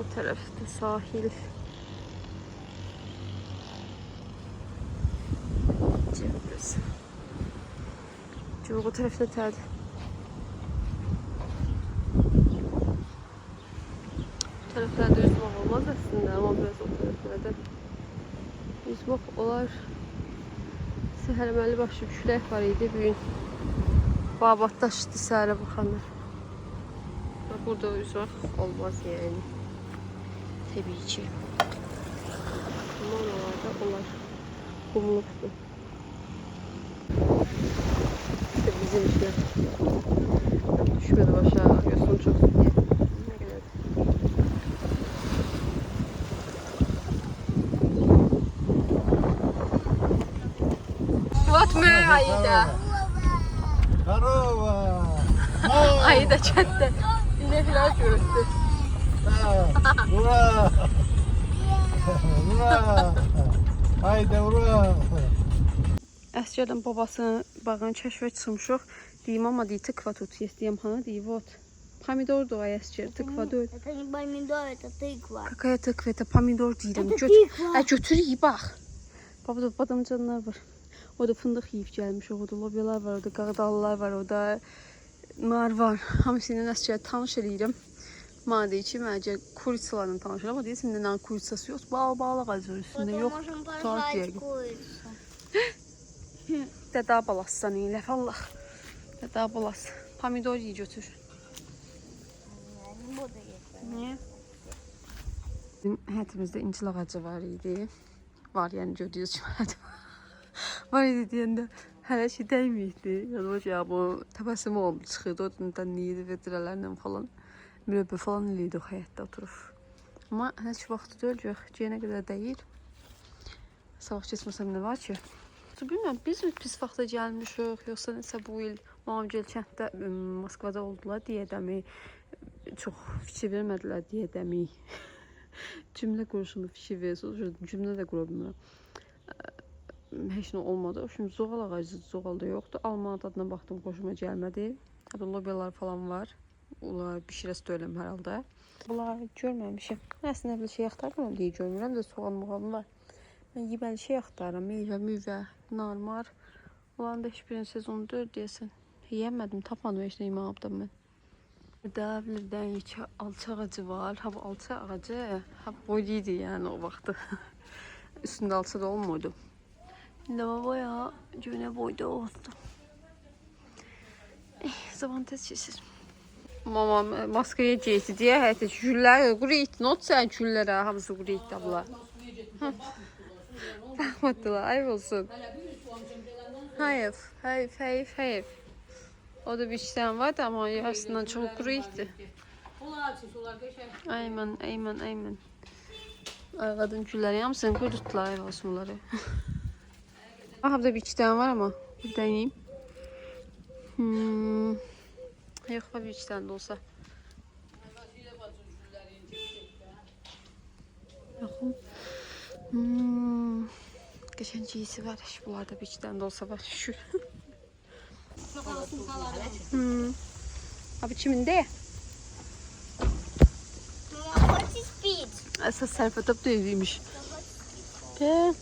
O tarafta sahil. Burası. Çok o tarafta terdi. Bu taraflarda yüzmek olmaz aslında ama biraz o taraflarda yüzmek olar. Səhər əməli başı külək var idi bugün. Babatdaşdı səhərə baxanlar. Burada yüzmek olmaz yani. Tabii ki. Ama oralarda olar. Kumluktu. İşte bizim işler. Düşmedi başa. Yosun çok iyi. Ne kadar. Вот мы, Аида. Здорово! Аида chatte. Yine biraz görüntü. Ура! Ура! Haydi uра! Əsgərdən babasının bağını kəşfə çıxmışıq. Deyim ama deyir tıkva tut. Deyim hana deyir вот. Pomidor da ay əsgər tıkva deyil. Это не помидор, это тыква. Kakaya tıkva это pomidor deyirəm. Это тыква. Götür yiyib bax. Baba da badamcanlar var. Orada fındıq yiyib gəlmiş. Orada lobyalar var, orada qağdallar var, orada nar var. Hamısıyla əsgər tanış eləyirəm. Mənə deyir ki, məncə kuritsalarla tanış eləyirəm. Amma deyirsən, nə kuritsası yox. Bağ ağacı üstündə yox. Можем Saat пожать yəqin. курицу. Dədə balassan elə Allah. Dədə balas. Pomidor yiy götür. Я не буду есть. Niyə? Bizim həyətimizdə incil ağacı var idi. Var, yəni gördüyünüz kimi həyətim. Var idi deyəndə hələ şey dəyməyikdi. Yadıma ki, bu təbəssüm olub çıxırdı. Oradan neydi və dirələrlə falan. Mürəbbə falan eləyirdi o həyətdə oturub. Amma heç vaxtı deyil, göyənə qədər deyil. Sabah keçməsəm nə var ki? Bilmirəm, biz mi pis vaxta gəlmişik, yoxsa nəsə bu il Mamgöl kənddə Moskvada oldular deyə dəmi, çox fikir vermədilər deyə dəmi. Cümlə quruşunda fikir verirsiniz, cümlə də qura bilmirəm. Heç nə olmadı. Şimdi zoğal ağacı, zoğal da yoxdur. Alman adına baxdım, xoşuma gəlmədi. Hətta lobyalar falan var. Onlar bişirəs deyiləm hər halda. Bunlar görməmişəm. Əslində bir şey axtarmıram deyə görmürəm də soğan muğam var. Ben yeməli şey axtarıram, meyvə, narmar. Onların da heç birini sezonu deyil deyəsən. Yiyəmədim, tapmadım heç nə yeməyabdım mən. Burada bir dənə iki alça ağacı var. Ha bu alça ağacı, ha boyluydu yəni o vaxtı. Üstündə alça da olmuydu. Lavaboya güne boyda oldu. Zaman tez keçir. Mama maskaya geysi deyə hətta güllər quru it, not sən güllərə hamısı quru it abla. Bakmadılar, ayıp olsun. Hayır. O da bir işten vardı ama yarısından çok kuru ihti. Aynen. Ay kadın külleri yamsın kuruttular ayıp olsun bunları. Aha da bir işten var ama bir deneyeyim. Yok bir işten de olsa. Bakın. Geçen ciysi var. Bunlarda bir içten de olsa var. Şu. Abi kiminde? Mama хочешь пить? Esas serpetap da evliymiş. De.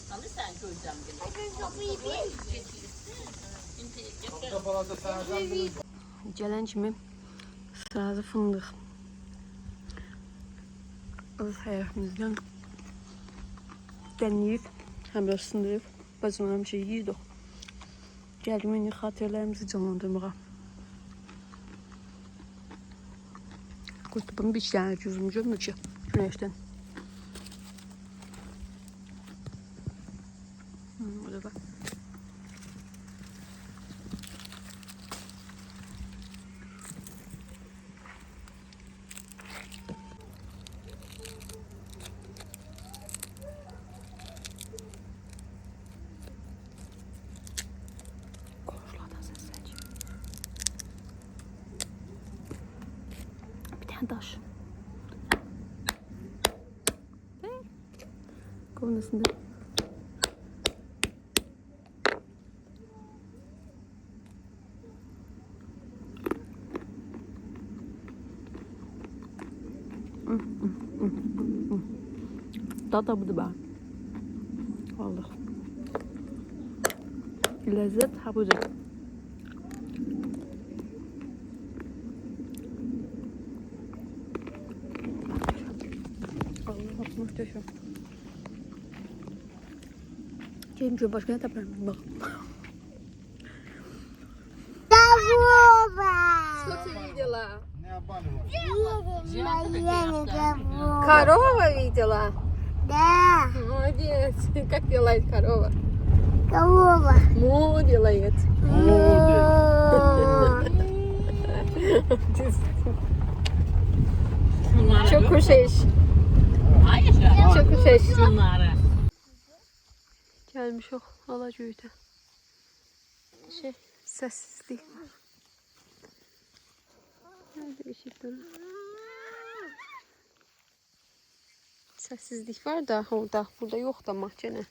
Gelen kimi sırada fındık. Az hayatımızdan denleyip hem de sındırıp bazılarım şey yiyorduk. Geldim yeni hatırlarımızı canlandırmaya. Kurtulduğum bir tane cüzüm mü ki güneşten. Burada bak. Taş. Kovnasında. Dada budur ben. Allah. Lezzet ha budur. Allah muhteşem. Gelin başka ne yaparım bak. Что ты видела? Ne yapalım? Корова видела? Да, Молодец. Как делает корова? корова. Му делает. Çok kuşeş. Çok kuşeş. Gelmiş o Alacöy'de. Sessizlik var. Nerede ışıkları? Sessizlik var da orada. Burada yok da mahkene.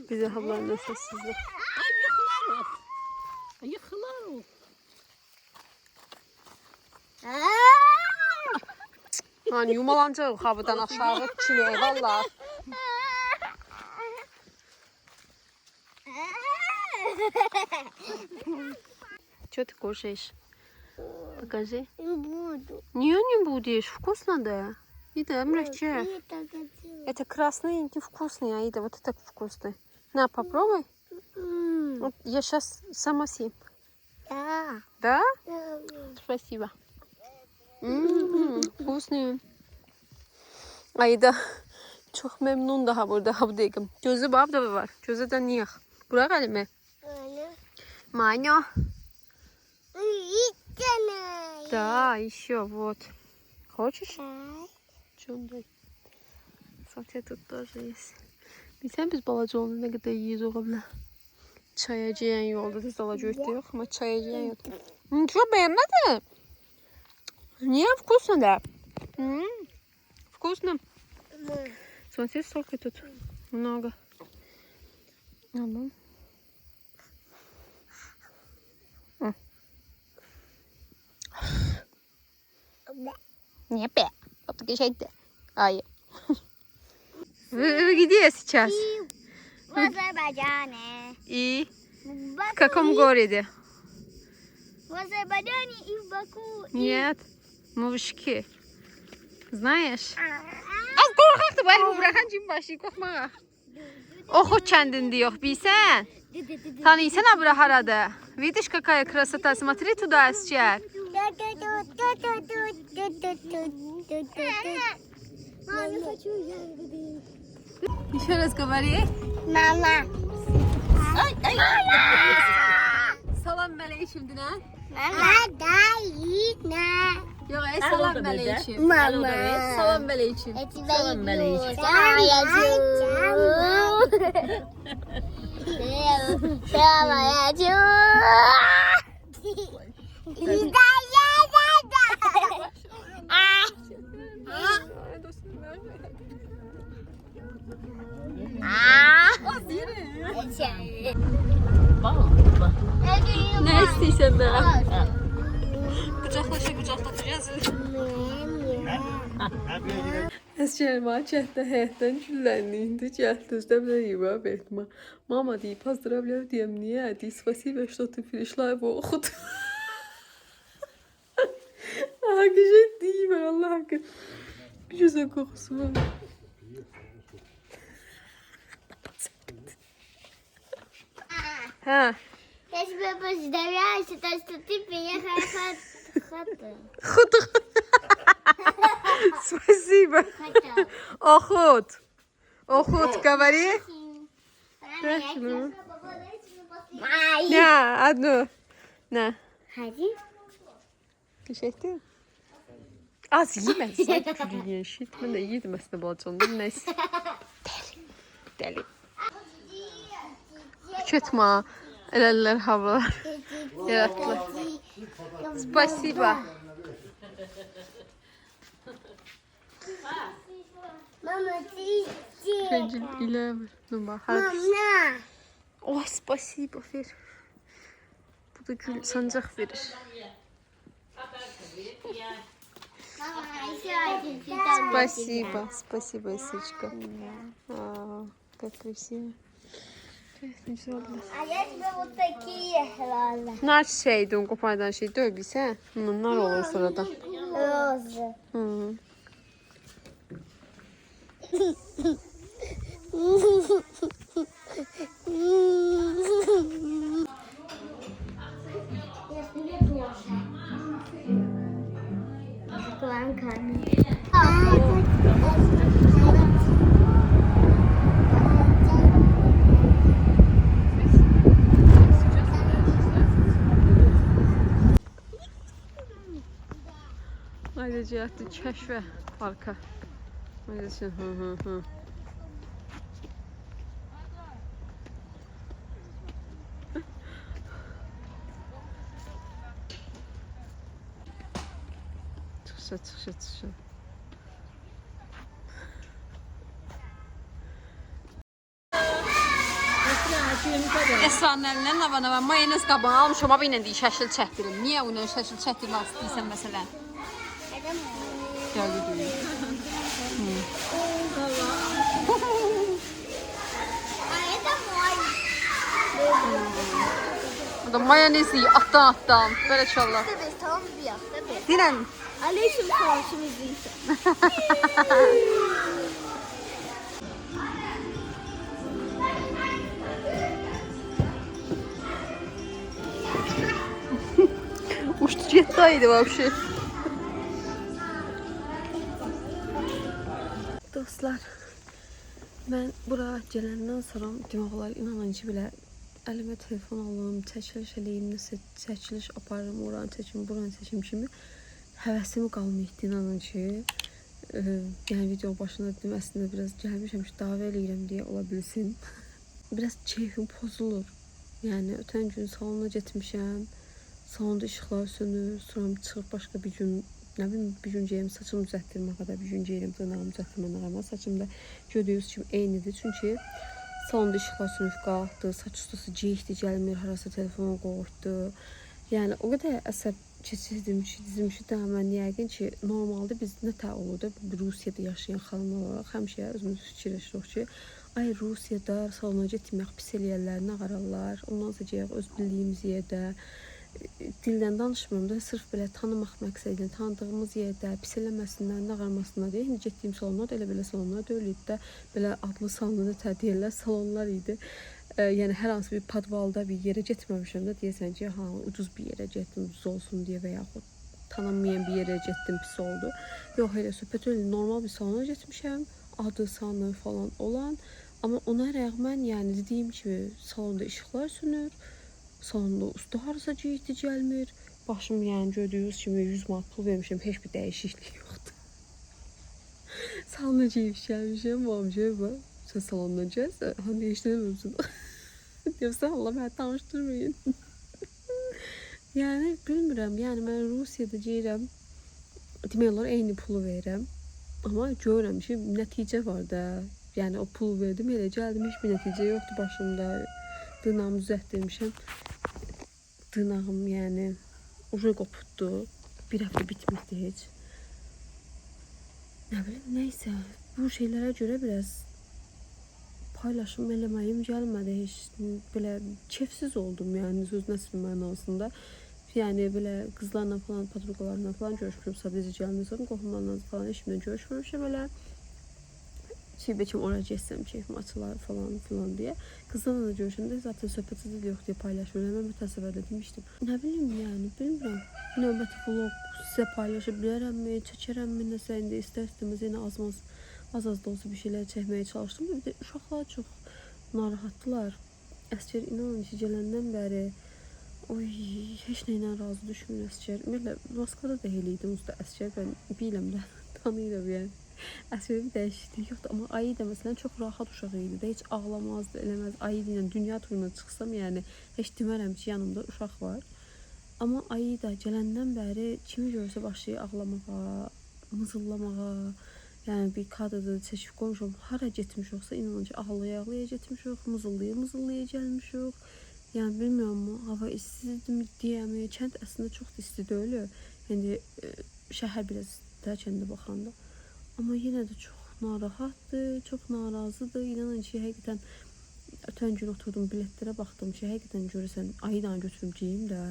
Bize havlarında sessizlik. Yıkılar o. Hani yumalanacak havuzdan aşağı çileğe valla. Что ты кушаешь? Покажи. Не буду. Не будешь. Вкусно, да? Ида, мягче. Я так хотела. Это красный не вкусный, Аида. Вот это вкусный. На, попробуй. Вот я сейчас сама съем. Да. Да? Да. Спасибо. Вкусный. Aida çok memnun daha burada havdayım. Gözü babda var. Gözü de niye? Bırak elimi. Öyle. Манё. Истинная. Да, еще вот. Хочешь? Да. Чудо. Смотри, тут тоже есть. Bilsen biz balaca oldu ne kadar yiyiz oğlumla. Çay acıyan yolda da balaca işte yok ama çay acıyan yok. Çok beğenmedim. Не, вкусно, да. Вкусно. Смотри, сколько тут много. Ага. Не пей. Вот такие Ай. Вы где сейчас? В Азербайджане. И В в каком городе? В Азербайджане и в Баку. Нет, мы в Uşki. Знаешь? Az korkaqdı bu elimi bırakan kim başı korkmağa. Oxu kəndində yox, bilsən? Tanıysan abra harada? Видишь, какая красота? Смотри туда сейчас. Мама, хочу ягоды. Еще раз говори. Мама. Salam mələyişim dinə. Мама, дай на. Yox, salam mələyişim. Мама. Salam mələyişim. Я тебя Салам люблю. алейкум. Салам алейкум. Bak. Ne istəyirsən də? Qucaqlaşacağız. Əsgərmə cəhdə həyətdən güllənliyində cəhdüzdə biləyibə betmə. Mama deyib, поздравляю, мне, deyib, спасибо, что ты пришла его охот. Hakikaten deyib, Allah haqqı. Bir güzel kokusu var. Hə. Я тебя поздравляю, считаю, что ты приехала в хату. Спасибо. Хотела. Охот. Охот, говори. На, одну. На. Ходи. Teşekkür. Az yeme. Sen külüyen shit. Ben de yedim aslında balçonda. Neyse. Deli. Çötma. Eller havalar. Yarattılar. Спасибо. Мама, ты Pencil ile var. Ну, bahar. Мама. Oh, спасибо ver. Bu da gül sancak verir. Спасибо, спасибо, Исочка. Как красиво. А я тебе вот такие ладно. Nar çiçeğiydi, onu kopardan şey değil bilse. Nar olur sonra da. Розы. Hı. Ayrıca yaptı keşfe parka. Ayrıca hı. Çıxışa. Esra'nın əlindən nava mayonez qabını almışam, amma ilə deyir şəkil çəkdirim. Niyə ona şəkil çəkdirmək istəyirsən məsələn? Gəldi deyir. А это мой. O da mayonezi atdan. Belə çallar. Тебе там бьет, тебе. Deyirəm. Алейкум салам, извините. Uçtu getdaydı вообще. Dostlar, mən bura gələndən sonra demək olar inanın ki, belə əlimə telefon alım, çəkiliş eləyim, nəsə çəkiliş aparım, oranı çəkim, buranı çəkim kimi həvəsim qalmayıbdı inanın ki. Yəni video başında dedim əslində biraz gəlmişəm ki, davə eləyirəm deyə ola bilsin. Biraz keyfim pozulur. Yəni ötən gün salona getmişəm. Salonda işıqlar sönür, sonra çıxıb başqa bir gün, nə bilim, bir gün geyim saçımı düzəltdirmə qədər, bir gün geyim dırnağımı düzəltdirmə nəğəmə. Saçım da gördüyünüz kimi eynidir. Çünki salonda işıqlar sönüb qalxdı, saç ustası geyikdi, gəlmir, harasa telefonu qoydu. Yəni o qədər əsəb keçirdim ki, mən yəqin ki, normalda biz nə tə olurdu, Rusiyada yaşayan xanım olaraq həmişə özümüz fikirləşirik ki, ay Rusiyada salona getmək pis eləyərlər, nə qararlar, ondan sonra geyək öz bildiyimiz yerdə, dildən danışmıyorum da, sırf belə tanımaq məqsədilə, tanıdığımız yerdə pis eləməsinlər, nə qarmasınlar deyə. İndi getdiyim salonlar da elə belə salonlar deyil idi də, belə adlı salonlarda tədiyirlər salonlar idi. Yəni hər hansı bir podvalda bir yerə getməmişəm də, deyəsən ki, ucuz bir yerə getdim, ucuz olsun deyə və yaxud tanınmayan bir yerə getdim, pis oldu. Yox, elə söhbət öyle normal bir salona getmişəm, adı, sanı falan olan. Amma ona rəğmən, yəni dediyim kimi, salonda işıqlar sönür. Salonda usta harasa geyikdi, gəlmir. Başım yəni gördüyünüz kimi 100 manat pul vermişəm, heç bir dəyişiklik yoxdur. Salona geyik gəlmişəm, amca sən salondan gəz, hani işlənəməmsin. Deyirsən, Allah məni tanışdırmayın. Yəni bilmirəm, yəni mən Rusiyada geyirəm, demək olar eyni pulu verirəm. Amma görürəm ki, nəticə var da. Yəni o pulu verdim, elə gəldim, heç bir nəticə yoxdur başımda. Dırnağımı düzəltdirmişəm. Dırnağım yəni ucu qoputdu. Bir həftə bitmirdi heç. Nə bilim, neysə. Bu şeylərə görə biraz paylaşım eləməyim gəlmədi. Heç belə keyfsiz oldum yəni söz nəsil mənasında. Yəni belə qızlarla falan, podruqalarla falan görüşmüşəm. Sadəcə gəlmədən sonra qohumlarla falan heç kimlə görüşməmişəm elə. Bekim oraya geçsəm keyfim açılar falan filan deyə. Qızlarla da görüşəndə zaten söhbət edil yox deyə paylaşmıram. Mən bir səfərdə demişdim. Nə bilim yəni, bilmirəm. Növbəti vlog sizə paylaşa bilərəmmi, çəkərəmmi, nəsə indi istər-istəməz yenə az da olsa bir şeylər çəkməyə çalışdım. Bir də uşaqlar çox narahatdılar. Əsgər inanın ki, gələndən bəri heç nə ilə razı düşmür əsgər. Ümumiyyətlə, Moskvada da elə idim usta əsgər. Mən biləm də, tanıyıram yəni. Əsgərdə bir dəyişiklik yoxdur, amma Ayı da məsələn çox rahat uşaq idi də, heç ağlamazdı, eləməz. Ayı ilə dünya turuna çıxsam, yəni heç demərəm ki, yanımda uşaq var. Amma Ayı da gələndən bəri kimi görsə başlayır ağlamağa, mızıllamağa. Yəni bir kadrda çəkib qoymuşam, hara getmişoqsa inanın ki, ağlaya-ağlaya getmişoq, mızıllaya gəlmişoq. Yəni bilmirəm, hava istidir mi deyəmi, kənd əslində çox da isti deyil. İndi şəhər biraz də kəndə baxanda. Amma yenə də çox narahatdır, çox narazıdır. İnanın ki, həqiqətən ötən gün oturdum biletlərə baxdım ki, həqiqətən görürsən ayıdan götürüm geyim də.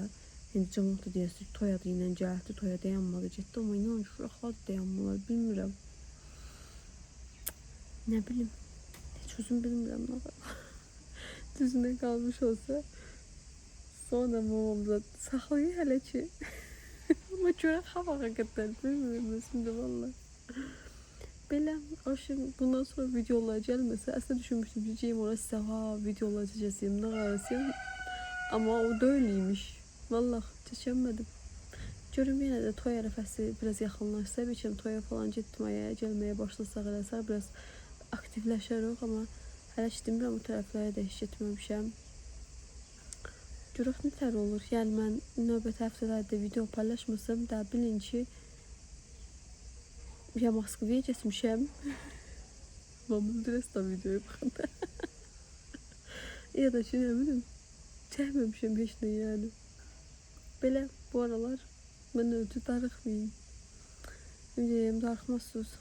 İndi cəmaat da deyəsi toyadı ilə gəldi, toya dayanmadı, getdi. Amma inanın ki, uşaqlar dayanmalar, bilmirəm. Nə bilim, heç özüm bilmirəm nə var. Düzünə qalmış olsa, sonra mamamda saxlayır hələ ki. Amma görək havağa qədər, bilmirəm, şimdi valla. Belə, aşım bundan sonra videolar gəlməsə, əslində düşünmüşdüm ki, geyim orası sizə, videolar çəkəsiyim, nə qarasıyım. Amma o da öyleymiş. Vallahi çəkənmədim. Görüm yenə də toy ərəfəsi biraz yaxınlaşsa, biçim toya falan getməyə, gəlməyə başlasaq eləsək, biraz aktivləşərik, amma hələ ki demirəm, o tərəflərə də heç getməmişəm. Görək nətər olur. Yəni mən növbəti həftələrdə video paylaşmasam da bilin ki, ya Moskvaya getmişəm. Mamam direkt da videoya baxanda. Ya da ki, nə bilim, çəkməmişəm heç nə yəni. Belə bu aralar mən öldü darıxmayayım. Ümidəyim darıxmazsınız.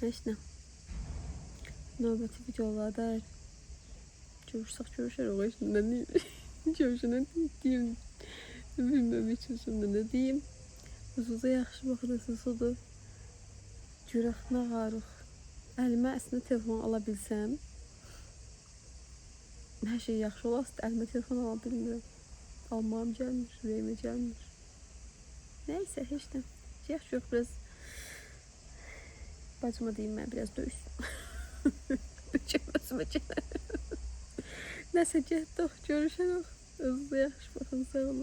Heç nə. Növbəti videolarda görüşərik o heç nə deyim. Görüşənə deyim. Bilməm heç özümdə nə deyim. Özünüzə yaxşı baxırsınız odur. Görək nə qarıq. Əlimə əslində telefon ala bilsəm, hər şey yaxşı olasın, əlimə telefon ala bilmirəm. Almam gəlmir, ürəyimə gəlmir. Nəysə, heç nə. Yaxşı yox, biraz bacıma deyim mən, biraz döyüş. Bıçaqmasıma gələr. Nəsə, getdik, görüşərik. Özünüzə yaxşı baxın, sağ olun.